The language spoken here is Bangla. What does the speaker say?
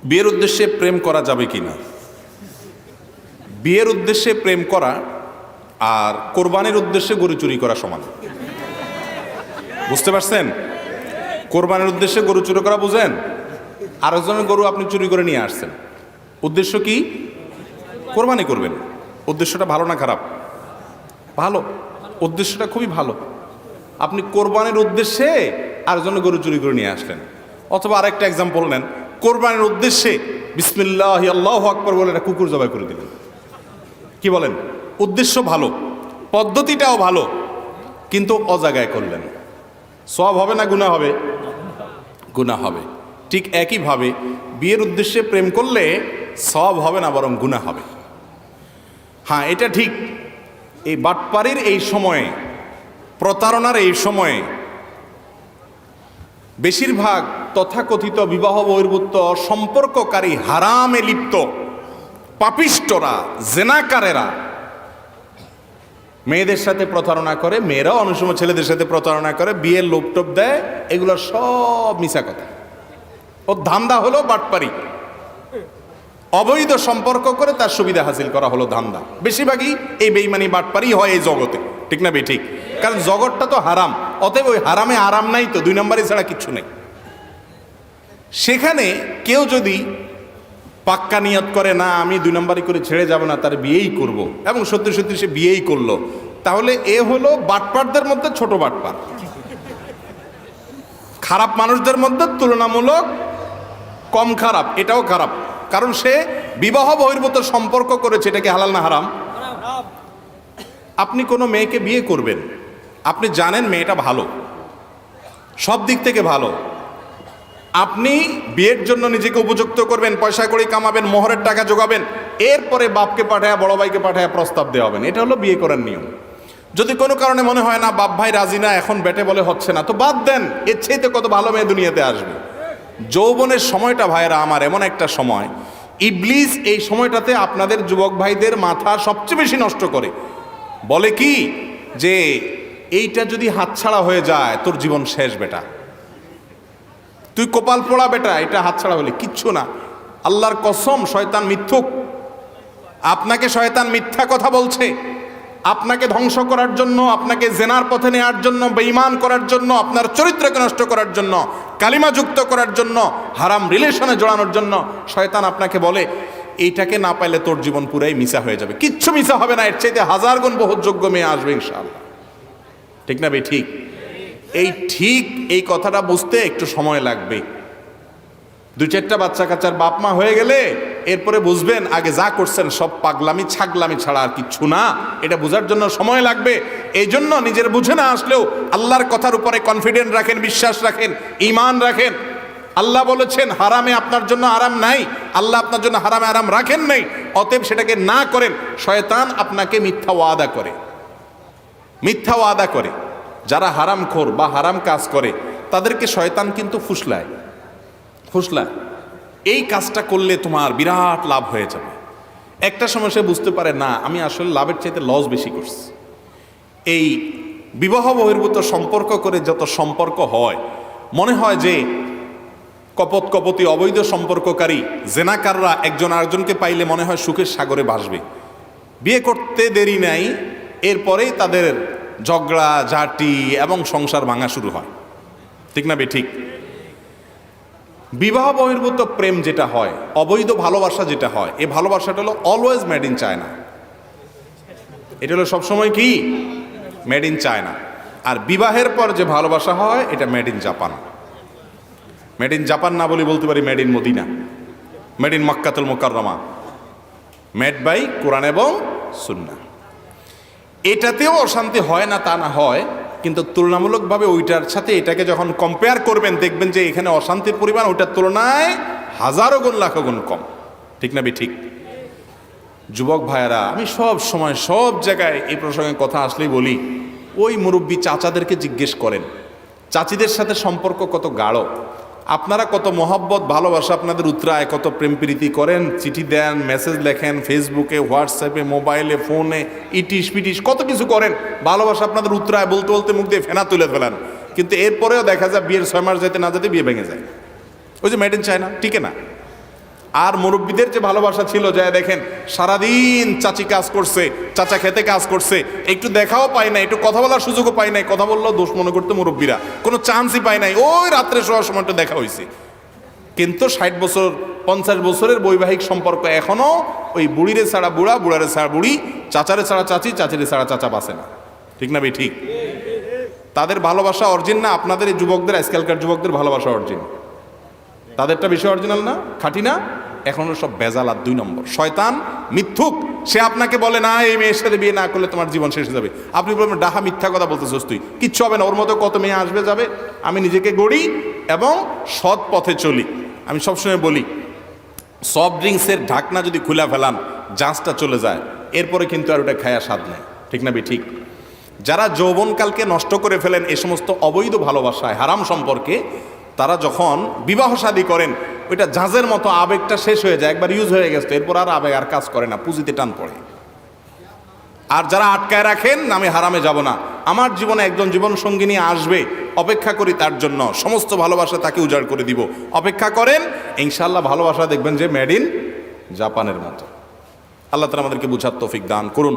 বিয়ের উদ্দেশ্যে প্রেম করা যাবে কি না? বিয়ের উদ্দেশ্যে প্রেম করা আর কোরবানির উদ্দেশ্যে গরু চুরি করা সমান। বুঝতে পারছেন? কোরবানির উদ্দেশ্যে গরু চুরি করা বুঝেন? আরেকজনের গরু আপনি চুরি করে নিয়ে আসছেন, উদ্দেশ্য কি? কোরবানি করবেন। উদ্দেশ্যটা ভালো না খারাপ? ভালো, উদ্দেশ্যটা খুবই ভালো। আপনি কোরবানির উদ্দেশ্যে আরেকজনের গরু চুরি করে নিয়ে আসলেন। অথবা আরেকটা এক্সাম্পল নেন, কোরবানির উদ্দেশ্যে বিসমিল্লাহি আল্লাহু আকবার বলে একটা কুকুর জবাই করে দিলেন। কি বলেন? উদ্দেশ্য ভালো, পদ্ধতিটাও ভালো, কিন্তু অজাগায় করলেন। সওয়াব হবে না গুনাহ হবে? গুনাহ হবে। ঠিক একইভাবে বিয়ের উদ্দেশ্যে প্রেম করলে সওয়াব হবে না, বরং গুনাহ হবে। হ্যাঁ, এটা ঠিক। এই বাটপাড়ির এই সময়ে, প্রতারণার এই সময়ে বেশিরভাগ তথাকথিত বিবাহ বহির্ভূত সম্পর্ককারী, হারামে লিপ্ত পাপিষ্টরা, জেনাকারেরা মেয়েদের সাথে প্রতারণা করে, মেয়েরাও অনেক সময় ছেলেদের সাথে প্রতারণা করে, বিয়ের লোপটোপ দেয়। এগুলো সব মিছা কথা। ও ধান্দা হলো বাটপাড়ি, অবৈধ সম্পর্ক করে তার সুবিধা হাসিল করা হলো ধান্দা। বেশিরভাগই এই বেঈমানি বাটপাড়ি হয় এই জগতে, ঠিক না ঠিক? কারণ জগৎটা তো হারাম, অতএব ওই হারামে আরাম নাই তো, দুই নম্বরই ছাড়া কিচ্ছু নেই। সেখানে কেউ যদি পাক্কা নিয়ত করে, না আমি দুই নম্বরই করে ছেড়ে যাব না, তার বিয়েই করব, এবং সত্যি সত্যি সে বিয়েই করলো, তাহলে এ হলো বাটপারদের মধ্যে ছোট বাটপার। খারাপ মানুষদের মধ্যে তুলনামূলক কম খারাপ, এটাও খারাপ। কারণ সে বিবাহ বহির্ভূত সম্পর্ক করেছে, এটা কি হালাল না হারাম? আপনি কোনো মেয়েকে বিয়ে করবেন, আপনি জানেন মেয়েটা ভালো, সব দিক থেকে ভালো, আপনি বিয়ের জন্য নিজেকে উপযুক্ত করবেন, পয়সা করে কামাবেন, মোহরের টাকা জোগাবেন, এরপরে বাপকে পাঠায়, বড় ভাইকে পাঠায় প্রস্তাব দেওয়া হবেন। এটা হলো বিয়ে করার নিয়ম। যদি কোনো কারণে মনে হয় না বাপ ভাই রাজি না, এখন বেটে বলে হচ্ছে না, তো বাদ দেন। এর চাইতে কত ভালো মেয়ে দুনিয়াতে আসবে। যৌবনের সময়টা ভাইয়েরা আমার এমন একটা সময়, ইবলিস এই সময়টাতে আপনাদের যুবক ভাইদের মাথা সবচেয়ে বেশি নষ্ট করে। বলে কি যে এইটা যদি হাতছাড়া হয়ে যায় তোর জীবন শেষ বেটা, তুই কপাল পোড়া বেটা, এটা হাতছাড়া হলে কিচ্ছু না। আল্লাহর কসম, শয়তান মিথ্যুক। আপনাকে শয়তান মিথ্যা কথা বলছে, আপনাকে ধ্বংস করার জন্য, আপনাকে জেনার পথে নেওয়ার জন্য, বেঈমান করার জন্য, আপনার চরিত্রকে নষ্ট করার জন্য, কালিমা যুক্ত করার জন্য, হারাম রিলেশনে জড়ানোর জন্য শয়তান আপনাকে বলে এইটাকে না পাইলে তোর জীবন পুরাই মিছা হয়ে যাবে। কিচ্ছু মিছা হবে না, এর চাইতে হাজার গুণ বহুত যোগ্য মেয়ে আসবে ইনশাআল্লাহ। ঠিক না ভাই? ঠিক। এই কথাটা বুঝতে একটু সময় লাগবে। দুই চারটা বাচ্চা কাচ্চার বাপ মা হয়ে গেলে এরপরে বুঝবেন আগে যা করছেন সব পাগলামি ছাগলামি ছাড়া আর কিচ্ছু না। এটা বোঝার জন্য সময় লাগবে। এই জন্য নিজের বুঝে না আসলেও আল্লাহর কথার উপরে কনফিডেন্ট রাখেন, বিশ্বাস রাখেন, ঈমান রাখেন। আল্লাহ বলেছেন হারামে আপনার জন্য আরাম নাই, আল্লাহ আপনার জন্য হারামে আরাম রাখেন নাই, অতএব সেটাকে না করেন। শয়তান আপনাকে মিথ্যা ওয়াদা করে, মিথ্যা ওয়াদা করে। যারা হারামখোর বা হারাম কাজ করে তাদেরকে শয়তান কিন্তু ফুসলায়। এই কাজটা করলে তোমার বিরাট লাভ হয়ে যাবে। একটা সময় সে বুঝতে পারে না, আমি আসলে লাভের চাইতে লস বেশি করছি। এই বিবাহ বহির্ভূত সম্পর্ক করে যত সম্পর্ক হয়, মনে হয় যে কপতি অবৈধ সম্পর্ককারী জেনাকাররা একজন আরেকজনকে পাইলে মনে হয় সুখের সাগরে ভাসবে। বিয়ে করতে দেরি নাই, এরপরেই তাদের ঝগড়া ঝাঁটি এবং সংসার ভাঙা শুরু হয়। ঠিক না বে ঠিক? বিবাহ বহির্ভূত প্রেম যেটা হয়, অবৈধ ভালোবাসা যেটা হয়, এই ভালোবাসাটা হলো অলওয়েজ মেড ইন চায়না। এটা হলো সবসময় কি? Made in China. আর বিবাহের পর যে ভালোবাসা হয় এটা made in Japan. Made in Japan না বলে বলতে পারি made in Medina, made in মক্কাতুল মুকাররমা, মেড বাই কোরআন এবং সুন্নাহ। এটাতেও অশান্তি হয় না তা না হয়, কিন্তু তুলনামূলকভাবে ওইটার সাথে এটাকে যখন কম্পেয়ার করবেন দেখবেন যে এখানে অশান্তির পরিমাণ ওইটার তুলনায় হাজারো গুণ লাখো গুণ কম। ঠিক না বে ঠিক? যুবক ভাইয়েরা, আমি সব সময় সব জায়গায় এই প্রসঙ্গে কথা আসলেই বলি, ওই মুরব্বী চাচাদেরকে জিজ্ঞেস করেন চাচিদের সাথে সম্পর্ক কত গাঢ়, আপনারা কত মহব্বত ভালোবাসা আপনাদের উতরায়, কত প্রেম প্রীতি করেন, চিঠি দেন, মেসেজ লেখেন, ফেসবুকে, হোয়াটসঅ্যাপে, মোবাইলে, ফোনে, ইটিস পিটিস কত কিছু করেন, ভালোবাসা আপনাদের উতরায়, বলতে বলতে মুখ দিয়ে ফেনা তুলে ফেলেন, কিন্তু এরপরেও দেখা যায় বিয়ের 6 মাস যেতে না যেতে বিয়ে ভেঙে যায়। ওই যে মেড ইন চায়না, ঠিক না? আর মুরব্বীদের যে ভালোবাসা ছিল, যায় দেখেন সারাদিন চাচি কাজ করছে, চাচা খেতে কাজ করছে, একটু দেখাও পায় নাই, একটু কথা বলার সুযোগও পায় নাই, কথা বললেও দোষ মনে করতে মুরব্বীরা, কোনো চান্সই পায় নাই, ওই রাত্রে শোয়ার সময়টা দেখা হয়েছে। কিন্তু 60 বছর 50 বছরের বৈবাহিক সম্পর্ক এখনো ওই বুড়িরে ছাড়া বুড়া, বুড়ারে ছাড়া বুড়ি, চাচারে ছাড়া চাচি, চাচিরে ছাড়া চাচা বাসে না। ঠিক না ভাই? ঠিক। তাদের ভালোবাসা অরিজিন না? আপনাদের এই যুবকদের, আজকালকার যুবকদের ভালোবাসা অরিজিন? তাদেরটা বেশি অরিজিনাল না? খাঁটি না? এখনো সব বেজাল আর 2 নম্বর। শয়তান মিথ্যুক, সে আপনাকে বলে না এই মেয়ের সাথে বিয়ে না করলে তোমার জীবন শেষ হয়ে যাবে। আপনি বলবেন ডাহা মিথ্যা কথা বলতেছিস তুই, কিচ্ছু হবে না, ওর মতো কত মেয়ে আসবে যাবে। আমি নিজেকে গড়ি এবং সৎ পথে চলি। আমি সবসময় বলি, সফট ড্রিঙ্কসের ঢাকনা যদি খুলে ফেলান, জাঁচটা চলে যায়, এরপরে কিন্তু আর ওটা খায়া স্বাদ নেই। ঠিক না ভাই? ঠিক। যারা যৌবনকালকে নষ্ট করে ফেলেন এ সমস্ত অবৈধ ভালোবাসায়, হারাম সম্পর্কে, তারা যখন বিবাহ শাদী করেন, ওইটা জাহাজের মতো আবেগটা শেষ হয়ে যায়, একবার ইউজ হয়ে গেছে, এরপর আর আবেগ আর কাজ করে না, পুঁজিতে টান পড়ে। আর যারা আটকায় রাখেন আমি হারামে যাব না, আমার জীবনে একজন জীবন সঙ্গিনী আসবে, অপেক্ষা করি তার জন্য, সমস্ত ভালোবাসা তাকে উজাড় করে দিব, অপেক্ষা করেন, ইনশাআল্লাহ ভালোবাসা দেখবেন যে মেড ইন জাপানের মতো। আল্লাহ তাআলা আমাদেরকে বুঝার তৌফিক দান করুন।